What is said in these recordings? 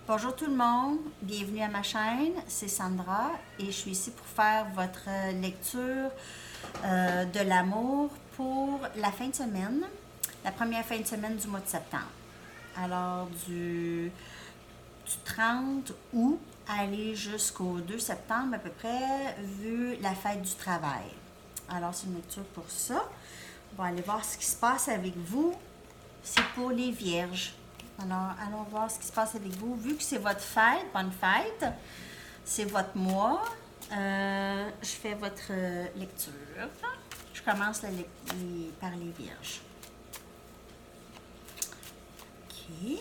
Bonjour tout le monde, bienvenue à ma chaîne, c'est Sandra et je suis ici pour faire votre lecture de l'amour pour la fin de semaine, la première fin de semaine du mois de septembre. Alors du 30 août aller jusqu'au 2 septembre à peu près, vu la fête du travail. Alors c'est une lecture pour ça. On va aller voir ce qui se passe avec vous. C'est pour les vierges. Alors, allons voir ce qui se passe avec vous. Vu que c'est votre fête, bonne fête, c'est votre mois, je fais votre lecture. Je commence par les vierges. OK.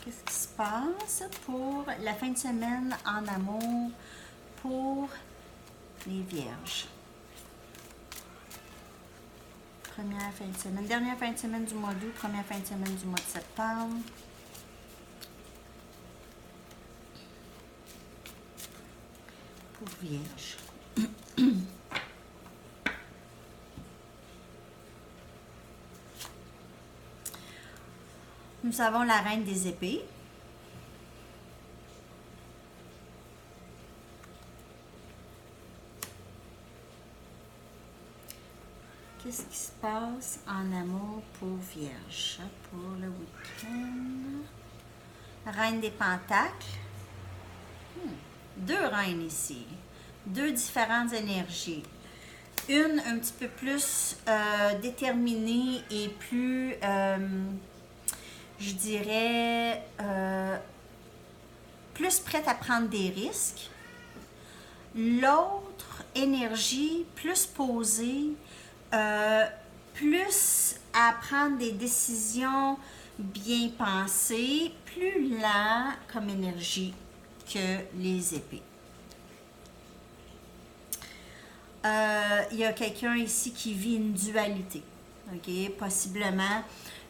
Qu'est-ce qui se passe pour la fin de semaine en amour pour les vierges? Première fin de semaine, dernière fin de semaine du mois d'août, première fin de semaine du mois de septembre. Pour Vierge. Nous avons la reine des épées. Qu'est-ce qui se passe en amour pour Vierge pour le week-end? Reine des Pentacles. Deux reines ici. Deux différentes énergies. Une un petit peu plus déterminée et plus, je dirais, plus prête à prendre des risques. L'autre énergie plus posée, plus à prendre des décisions bien pensées, plus lent comme énergie que les épées. Il y a quelqu'un ici qui vit une dualité. OK? Possiblement,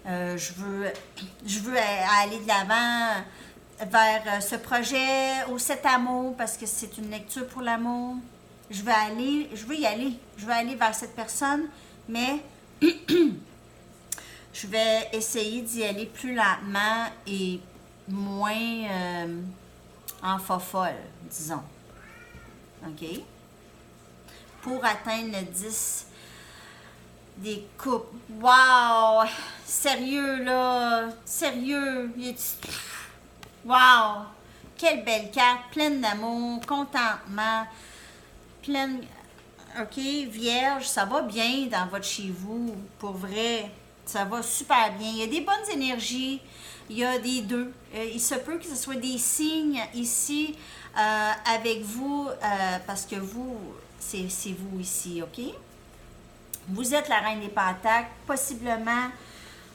je veux aller de l'avant vers ce projet ou cet amour parce que c'est une lecture pour l'amour. Je veux y aller. Je veux aller vers cette personne, mais je vais essayer d'y aller plus lentement et moins en fofolle, disons. OK? Pour atteindre le 10 des coupes. Wow! Sérieux, là! Sérieux! Wow! Quelle belle carte! Pleine d'amour, contentement, pleine... OK? Vierge, ça va bien dans votre chez vous. Pour vrai, ça va super bien. Il y a des bonnes énergies. Il y a des deux. Il se peut que ce soit des signes ici avec vous parce que vous... C'est vous ici, OK? Vous êtes la reine des Pentacles, possiblement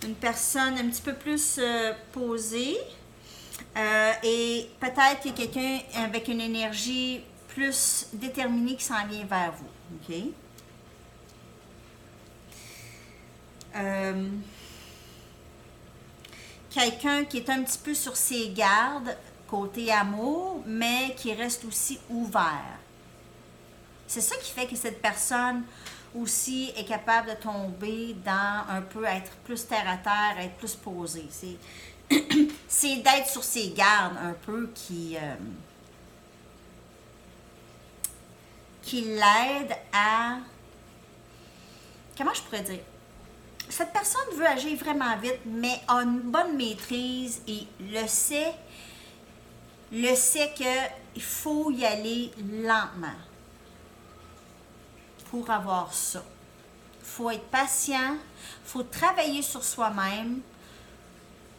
une personne un petit peu plus posée et peut-être qu'il y a quelqu'un avec une énergie plus déterminée qui s'en vient vers vous, OK? Quelqu'un qui est un petit peu sur ses gardes côté amour, mais qui reste aussi ouvert. C'est ça qui fait que cette personne aussi est capable de tomber dans un peu être plus terre à terre, être plus posée. C'est d'être sur ses gardes un peu qui l'aide à... Comment je pourrais dire? Cette personne veut agir vraiment vite, mais a une bonne maîtrise et le sait qu'il faut y aller lentement. Pour avoir ça. Il faut être patient, il faut travailler sur soi-même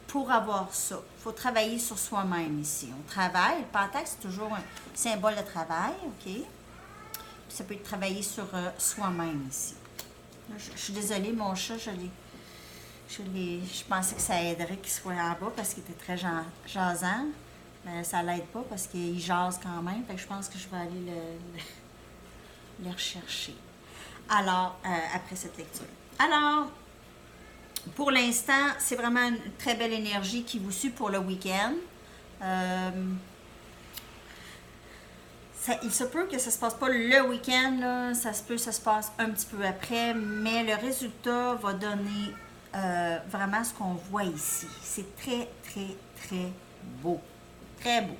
pour avoir ça. Il faut travailler sur soi-même ici. On travaille, le pentacle c'est toujours un symbole de travail, OK? Puis ça peut être travailler sur soi-même ici. Je suis désolée, mon chat, je pensais que ça aiderait qu'il soit en bas parce qu'il était très jasant. Mais ça l'aide pas parce qu'il jase quand même. Fait que je pense que je vais aller les rechercher. Alors, après cette lecture. Alors, pour l'instant, c'est vraiment une très belle énergie qui vous suit pour le week-end. Il se peut que ça se passe pas le week-end, là. Ça se passe un petit peu après, mais le résultat va donner vraiment ce qu'on voit ici. C'est très, très, très beau. très beau.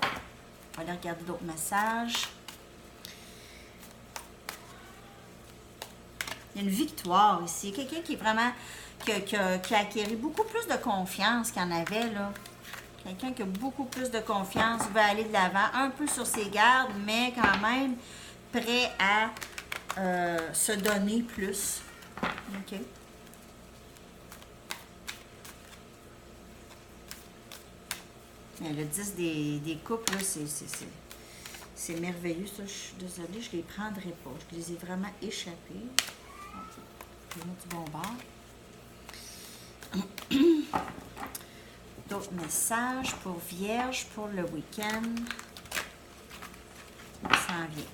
On va aller regarder d'autres messages. Il y a une victoire ici. Quelqu'un qui est vraiment, qui a acquis beaucoup plus de confiance qu'il y en avait, là. Quelqu'un qui a beaucoup plus de confiance, veut aller de l'avant, un peu sur ses gardes, mais quand même prêt à se donner plus. OK. Le 10 des coupes, là, c'est merveilleux. Ça, je suis désolée, je ne les prendrai pas. Je les ai vraiment échappés. Je vais mettre du bon bord. D'autres messages pour Vierge pour le week-end. Ça s'en vient.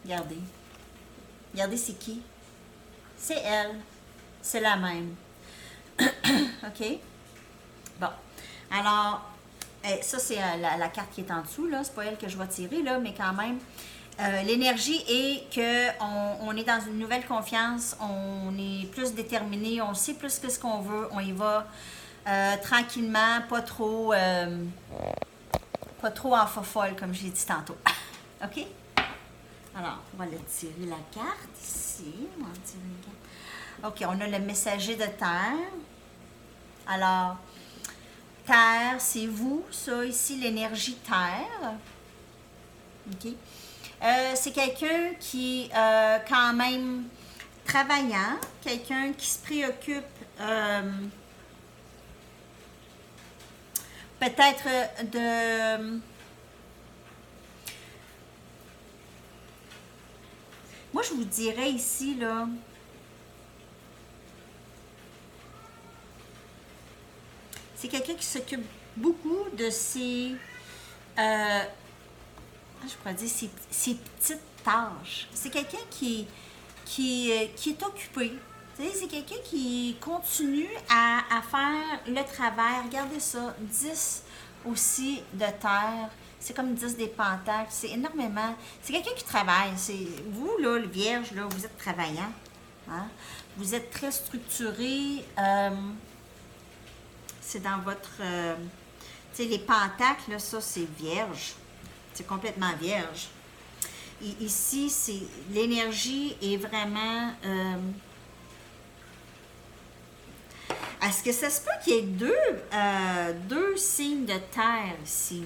Regardez. Regardez, c'est qui? C'est elle. C'est la même. OK? Bon. Alors, ça, c'est la carte qui est en dessous, là. C'est pas elle que je vais tirer, là, mais quand même. L'énergie est qu'on est dans une nouvelle confiance, on est plus déterminé, on sait plus que ce qu'on veut, on y va tranquillement, pas trop en fofolle, comme j'ai dit tantôt. OK? Alors, on va aller tirer la carte ici. On va tirer une carte. OK, on a le messager de terre. Alors, terre, c'est vous, ça ici, l'énergie terre. OK? C'est quelqu'un qui est quand même travaillant, quelqu'un qui se préoccupe peut-être de... Moi, je vous dirais ici, là, c'est quelqu'un qui s'occupe beaucoup de ses, je pourrais dire, ses petites tâches. C'est quelqu'un qui est occupé. C'est quelqu'un qui continue à faire le travail. Regardez ça, 10 aussi de terre. C'est comme 10 des pentacles. C'est énormément. C'est quelqu'un qui travaille. Vous, là, le Vierge, là, vous êtes travaillant. Hein? Vous êtes très structuré. C'est dans votre... tu sais, les pentacles, là, ça, c'est Vierge. C'est complètement Vierge. Et ici, c'est l'énergie est vraiment... est-ce que ça se peut qu'il y ait deux signes de terre ici?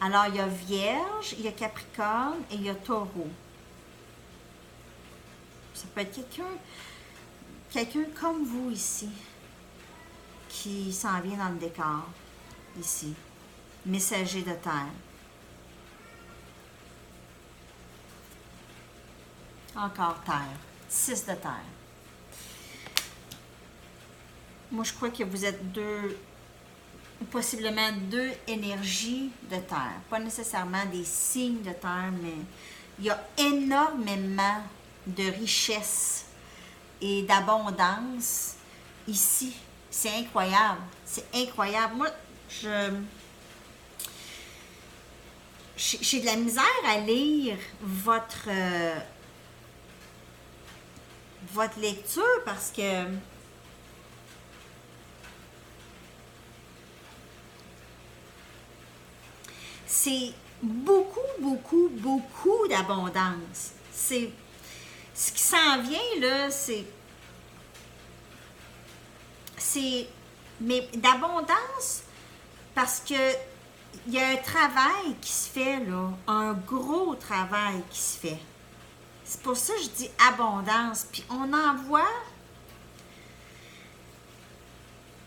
Alors, il y a Vierge, il y a Capricorne et il y a Taureau. Ça peut être quelqu'un comme vous ici, qui s'en vient dans le décor, ici. Messager de terre. Encore terre. 6 de terre. Moi, je crois que vous êtes possiblement deux énergies de terre. Pas nécessairement des signes de terre, mais il y a énormément de richesse et d'abondance ici. C'est incroyable. C'est incroyable. Moi, j'ai de la misère à lire votre lecture parce que c'est beaucoup, beaucoup, beaucoup d'abondance. C'est ce qui s'en vient, là, mais d'abondance parce que il y a un travail qui se fait, là, un gros travail qui se fait. C'est pour ça que je dis abondance. Puis on en voit.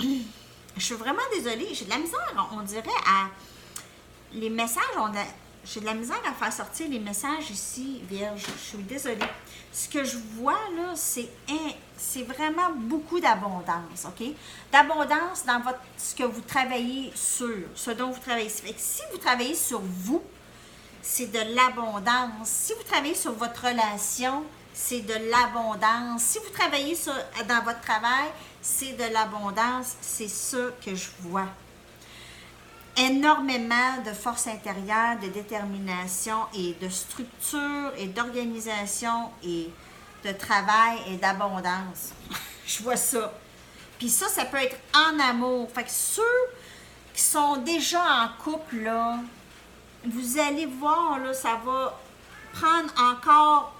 Je suis vraiment désolée. J'ai de la misère, on dirait, à... Les messages, j'ai de la misère à faire sortir les messages ici, Vierge. Je suis désolée. Ce que je vois, là, c'est vraiment beaucoup d'abondance, OK? D'abondance dans ce que vous travaillez sur, ce dont vous travaillez. Fait que si vous travaillez sur vous, c'est de l'abondance. Si vous travaillez sur votre relation, c'est de l'abondance. Si vous travaillez dans votre travail, c'est de l'abondance. C'est ça que je vois. énormément de force intérieure, de détermination et de structure et d'organisation et de travail et d'abondance. Je vois ça. Puis ça peut être en amour. Fait que ceux qui sont déjà en couple, là, vous allez voir, là, ça va prendre encore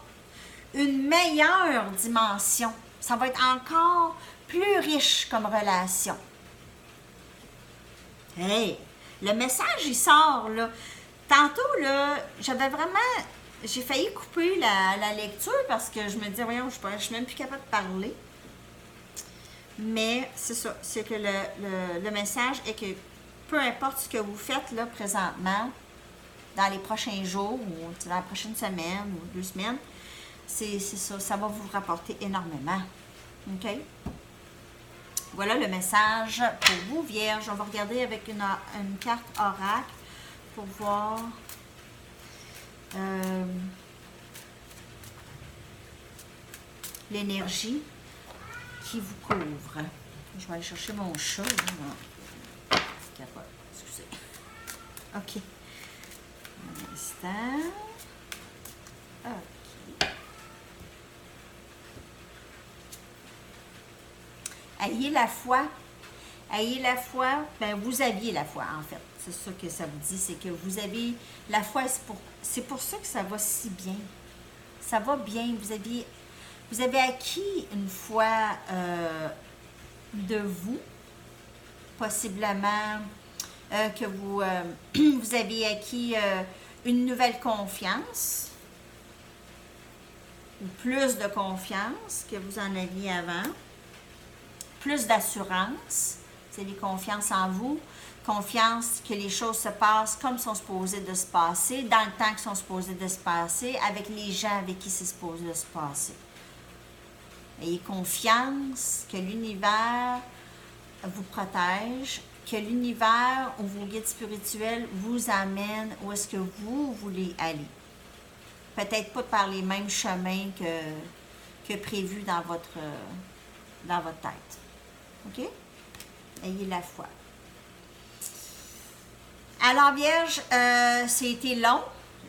une meilleure dimension. Ça va être encore plus riche comme relation. Hey! Le message, il sort, là. Tantôt, là, j'ai failli couper la lecture parce que je me disais, voyons, je suis même plus capable de parler. Mais c'est ça, c'est que le message est que peu importe ce que vous faites, là, présentement, dans les prochains jours, ou dans la prochaine semaine, ou 2 semaines, c'est ça, ça va vous rapporter énormément. OK? Voilà le message pour vous, Vierge. On va regarder avec une carte oracle pour voir l'énergie qui vous couvre. Je vais aller chercher mon chat. Excusez. OK. Un instant. OK. Ayez la foi. Ayez la foi. Ben, vous aviez la foi, en fait. C'est ça que ça vous dit. C'est que vous avez la foi. C'est pour ça que ça va si bien. Ça va bien. Vous avez acquis une foi de vous. Possiblement que vous avez acquis une nouvelle confiance. Ou plus de confiance que vous en aviez avant. Plus d'assurance, vous avez confiance en vous, confiance que les choses se passent comme sont supposées de se passer, dans le temps qu'ils sont supposées de se passer, avec les gens avec qui c'est supposé de se passer. Ayez confiance que l'univers vous protège, que l'univers ou vos guides spirituels vous amènent où est-ce que vous voulez aller. Peut-être pas par les mêmes chemins que prévu dans votre tête. OK? Ayez la foi. Alors, Vierge, ça a été long.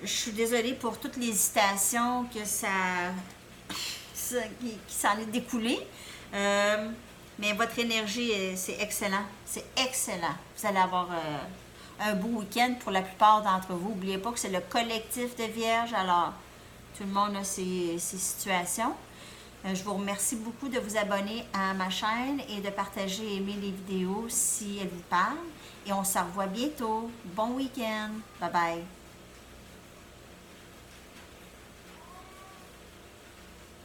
Je suis désolée pour toute l'hésitation que qui s'en est découlé. Mais votre énergie, c'est excellent. C'est excellent. Vous allez avoir un beau week-end pour la plupart d'entre vous. N'oubliez pas que c'est le collectif de Vierges. Alors, tout le monde a ses situations. Je vous remercie beaucoup de vous abonner à ma chaîne et de partager et aimer les vidéos si elles vous parlent. Et on se revoit bientôt. Bon week-end. Bye bye.